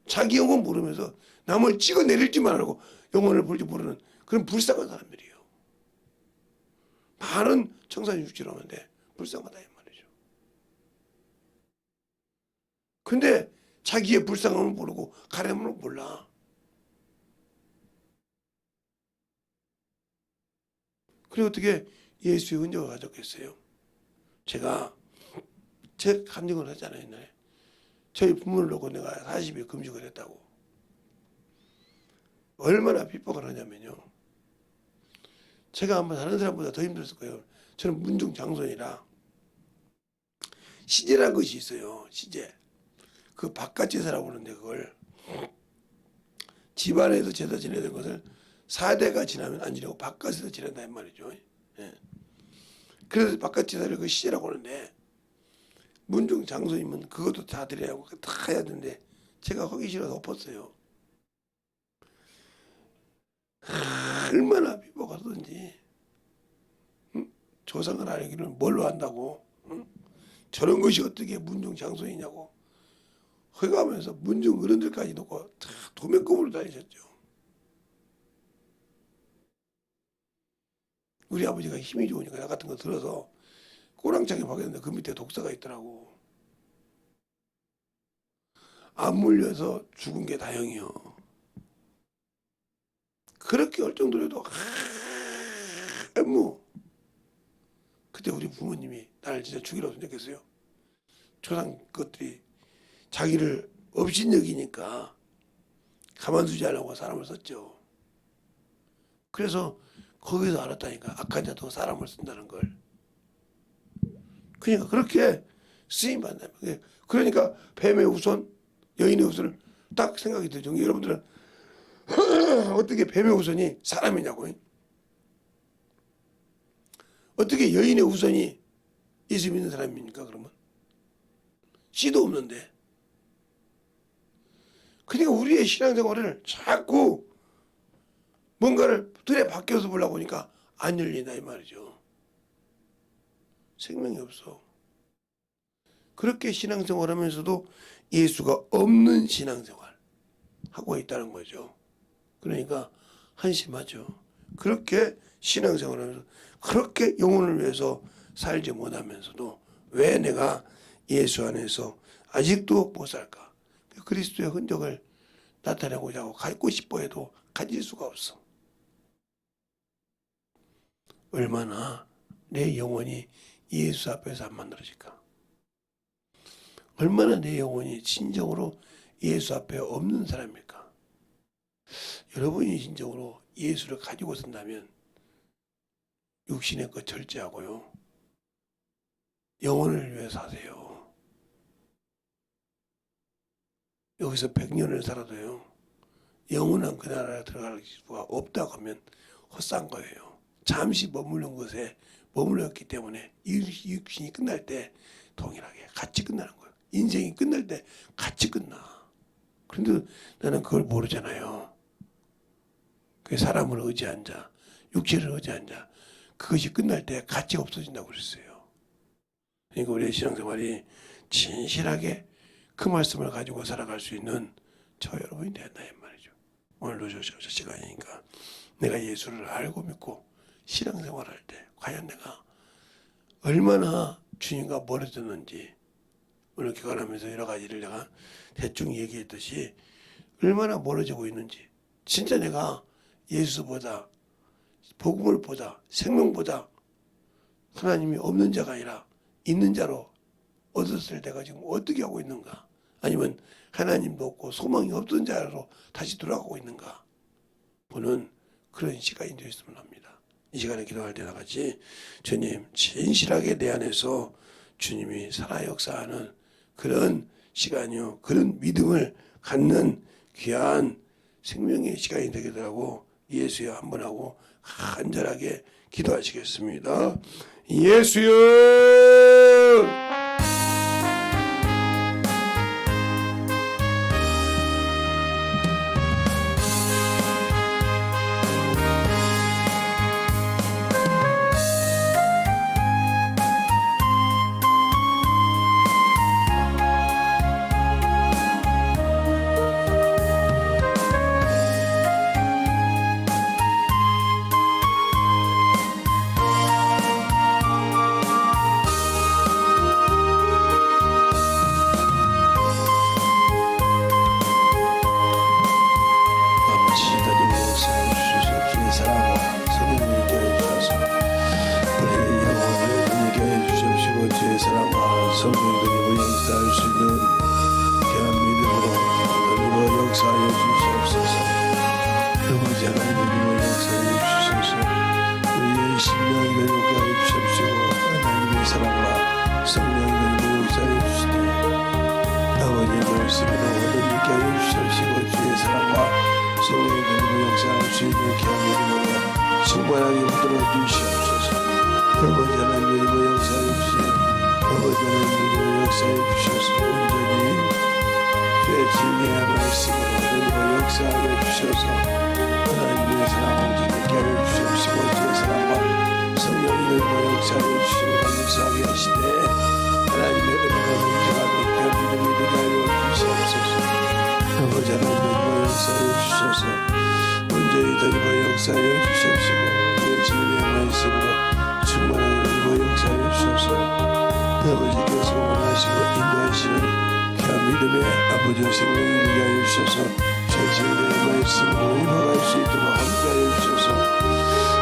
자기 영혼 모르면서 남을 찍어내릴지만 하고 영혼을 볼지 모르는 그런 불쌍한 사람들이에요. 많은 청산이 육지로 오는데 불쌍하다 이 말이죠. 근데 자기의 불쌍함을 모르고 가련을 몰라. 그리고 어떻게 예수의 흔적을 가졌겠어요? 제가 제 간증을 했잖아요. 옛날에. 저희 부모를 놓고 내가 40일 금식을 했다고. 얼마나 핍박을 하냐면요. 제가 아마 다른 사람보다 더 힘들었을 거예요. 저는 문중 장손이라 시제라는 것이 있어요. 시제. 그 바깥 제사라고 하는데 그걸 집안에서 제사 지내는 것을 4대가 지나면 안 지내고 바깥에서 지낸다 이 말이죠. 예. 그래서 바깥 제사를 그 시제라고 하는데 문중 장손이면 그것도 다 드려야 하고 다 해야 되는데 제가 하기 싫어서 엎었어요. 얼마나 비법하든지 조상을 아니기를 뭘로 한다고 저런 것이 어떻게 문중 장손이냐고 허가하면서 문중 어른들까지 놓고 다 도매금으로 다니셨죠. 우리 아버지가 힘이 좋으니까 약 같은 거 들어서 꼬랑창에 박였는데 그 밑에 독사가 있더라고. 안 물려서 죽은 게 다행이요. 그렇게 할 정도로도 뭐 그때 우리 부모님이 나를 진짜 죽이라고 생각했어요. 조상 것들이 자기를 업신여기니까 가만두지 않으려고 사람을 썼죠. 그래서 거기서 알았다니까 악한 자도 사람을 쓴다는 걸. 그러니까 그렇게 쓰임받는다. 그러니까 뱀의 후손, 여인의 후손을 딱 생각이 들죠. 여러분들은 어떻게 뱀의 후손이 사람이냐고. 어떻게 여인의 후손이 예수 믿는 사람입니까 그러면? 씨도 없는데. 그러니까 우리의 신앙생활을 자꾸 뭔가를 틀에 바뀌어서 보려고 하니까 안 열린다 이 말이죠. 생명이 없어. 그렇게 신앙생활 하면서도 예수가 없는 신앙생활 하고 있다는 거죠. 그러니까 한심하죠. 그렇게 신앙생활 하면서 그렇게 영혼을 위해서 살지 못하면서도 왜 내가 예수 안에서 아직도 못 살까? 그리스도의 흔적을 나타내고자 하고 갖고 싶어 해도 가질 수가 없어. 얼마나 내 영혼이 예수 앞에서 안 만들어질까? 얼마나 내 영혼이 진정으로 예수 앞에 없는 사람일까? 여러분이 진정으로 예수를 가지고 산다면 육신의 것 절제하고요. 영혼을 위해 사세요. 여기서 100년을 살아도요. 영원한 그 나라에 들어갈 수가 없다고 하면 헛산 거예요. 잠시 머무는 곳에 머물렀기 때문에 이 육신이 끝날 때 동일하게 같이 끝나는 거예요. 인생이 끝날 때 같이 끝나. 그런데 나는 그걸 모르잖아요. 그 사람을 의지한 자, 육체를 의지한 자, 그것이 끝날 때 같이 없어진다고 그랬어요. 그러니까 우리의 신앙생활이 진실하게 그 말씀을 가지고 살아갈 수 있는 저 여러분이 된다 이 말이죠. 오늘도 저 시간이니까 내가 예수를 알고 믿고 신앙생활할 때 과연 내가 얼마나 주님과 멀어졌는지 오늘 기관하면서 여러 가지를 내가 대충 얘기했듯이 얼마나 멀어지고 있는지 진짜 내가 예수보다 복음을 보다 생명보다 하나님이 없는 자가 아니라 있는 자로 얻었을 때가 지금 어떻게 하고 있는가? 아니면 하나님도 없고 소망이 없던 자로 다시 돌아가고 있는가? 보는 그런 시간이 되었으면 합니다. 이 시간에 기도할 때와 같이 주님 진실하게 내 안에서 주님이 살아 역사하는 그런 시간이요. 그런 믿음을 갖는 귀한 생명의 시간이 되기도 하고 예수여 한번 하고 간절하게 기도하시겠습니다. 예수여, 성령님의 역사할 수 있는 귀한 믿음으로 하나님의 역사하여 주시옵소서. 아버지 하나님의 역사하여 주셔서 우리의 심령이 되게 하여 주십시오. 하나님의 사랑과 성령님의 역사하여 주시되 아버지의 말씀으로 얻어먹게 하여 주십시오. 주의 사랑과 성령님의 역사할 수 있는 귀한 믿음으로 충만하게 붙들어 주시옵소서. 아버지 하나님의 역사하여 주시되 아버지 하나님의 역사해 주셔서 온전히 주의 진리의 말씀으로 하나님의 역사하여 주셔서 하나님의 사랑을 지니게 하여 주시옵시고 주의 사랑과 성령의 역사하여 주시고 감사하게 하시되 하나님의 은혜가 넘쳐가는 귀한 믿음이 되게 하여 주시옵소서. 아버지 하나님의 역사하여 주셔서 온전히 하나님의 역사하여 주시옵시고 주의 진리의 말씀으로 충만하게 역사하여 주셔서 아버지께서 원하시고 인도하시는 귀한 믿음의 아버지의 생명이 되게 하여 주셔서 제 진리의 말씀으로 이뤄갈 수 있도록 함께하여 주셔서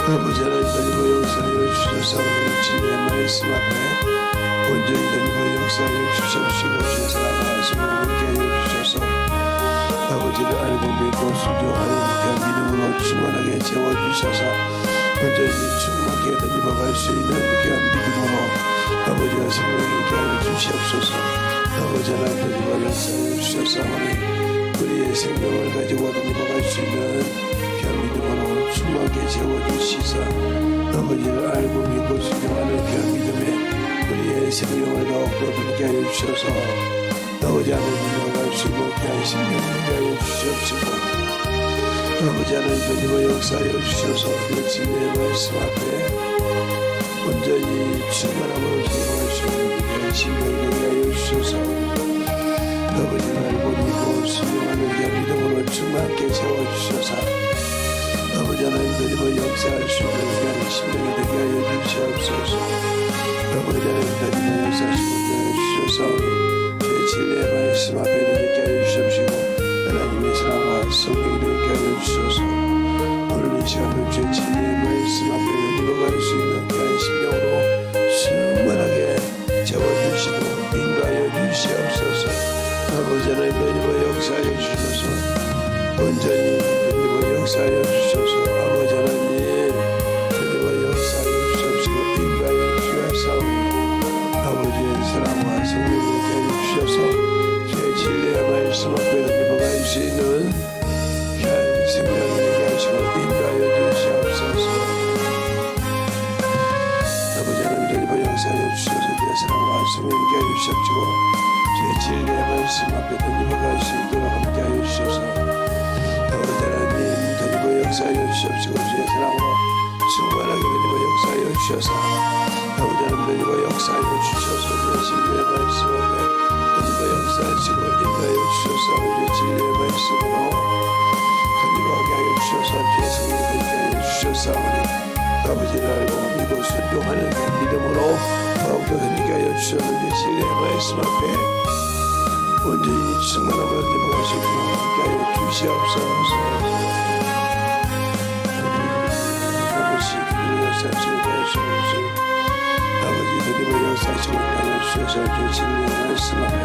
아버지 하나님의 역사하여 주셔서 우리 진리의 말씀 앞에 온전히 하나님의 역사하여 주시옵시고 주의 사랑과 말씀을 함께하여 주셔서 아버지를 알고 믿고 순종하는 귀한 믿음으로 충만하게 채워주셔서 온전히 충만하게 다니어갈 수 있는 귀한 믿음으로 아버지와 성령을 있게 하여 주시옵소서. 아버지 하나님과 역사하여 주셔서 우리의 생명을 가지고 다니어갈 수 있는 귀한 믿음으로 충만하게 채워주시사 아버지를 알고 믿고 순종하는 귀한 믿음에 우리의 생명을 더욱더 있게 하여 주셔서 아버지 하나님과 갈 수 있는 귀한 생명을 있게 하여 주시옵시고 아버지 하나님과 역사하여 주셔서 그 진리의 말씀 앞에 온전히 충만함으로 기도하시고 귀한 신명을 위하여 주셔서 아버지를 알고 믿고 순종하는 귀한 믿음으로 충만하게 세워주셔서 아버지 하나님의 역사할 수 있는 귀한 신명이 되게 하여 주시옵소서. 아버지 하나님의 역사하시고 주셔서 제 진리의 말씀 앞에 되게 하여 주시옵시고 하나님의 사랑과 성령이 되게 하여 주셔서 오늘 이 시간을 제 진리의 말씀 앞에 들어갈 수 있는 귀한 심령으로 충만하게 채워주시고 인도하여 주시옵소서. 아버지 하나님의 역사하여 주셔서 온전히 하나님의 역사하여 주셔서 아버지 하나님 하나님의 역사하여 주시옵시고 인도하여 주시옵사오니 아버지의 사랑과 성령을 하여 주셔서 주의 진리의 말씀 앞에 들어갈 수 있는 귀한 생명을 되게 하시고 인도하여 주시옵소서. 역사하여 주셔서 주의 사랑과 성령께 하여 주시옵시고 주의 진리의 말씀 앞에 던져갈 수 있도록 함께하여 주셔서 아버지 하나님 던지고 역사하여 주시옵시고 주의 사랑으로 충만하게 던지고 역사하여 주셔서 아버지 하나님 던지고 역사하여 주셔서 주의 진리의 말씀 앞에 던지고 역사하시고 인도하여 주셔서 주의 진리의 말씀으로 던지고 하게 하여 주셔서 주의 성령께 하여 주셔서 아버지를 알고 믿고 순종하는 믿음으로 더욱더 흔히게 하여 주셨는데 진리의 말씀 앞에 온전히 충만함으로 내려가시고 함께 하여 주시옵소서. 아버지 드디어 역사하시고 하시옵소서. 아버지 드디어 역사하시고 하여 주셔서 주 진리의 말씀 앞에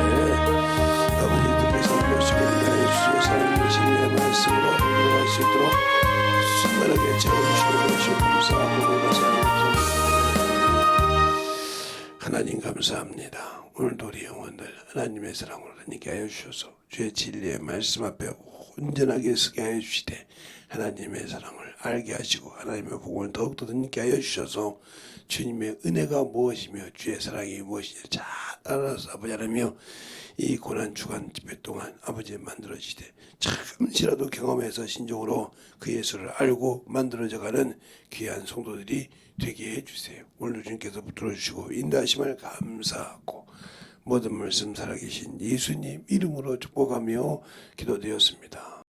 아버지 듣고서 보시고 하여 주셔서 하나님의 진리의 말씀으로 내려갈 수 있도록 충만하게 채워주시고 주시고 감사하고 하나님 감사합니다. 오늘도 우리 영혼들 하나님의 사랑으로 다니게 하여 주셔서 주의 진리의 말씀 앞에 온전하게 서게 하여 주시되 하나님의 사랑을 알게 하시고 하나님의 복음을 더욱더 듣게 하여 주셔서 주님의 은혜가 무엇이며 주의 사랑이 무엇이냐 잘 알아서 아버지 하나며 이 고난 주간 집회 동안 아버지 만들어지되 잠시라도 경험해서 신적으로 그 예수를 알고 만들어져가는 귀한 성도들이 되게 해주세요. 오늘도 주님께서 붙들어 주시고 인도하심을 감사하고 모든 말씀 살아계신 예수님 이름으로 축복하며 기도드렸습니다.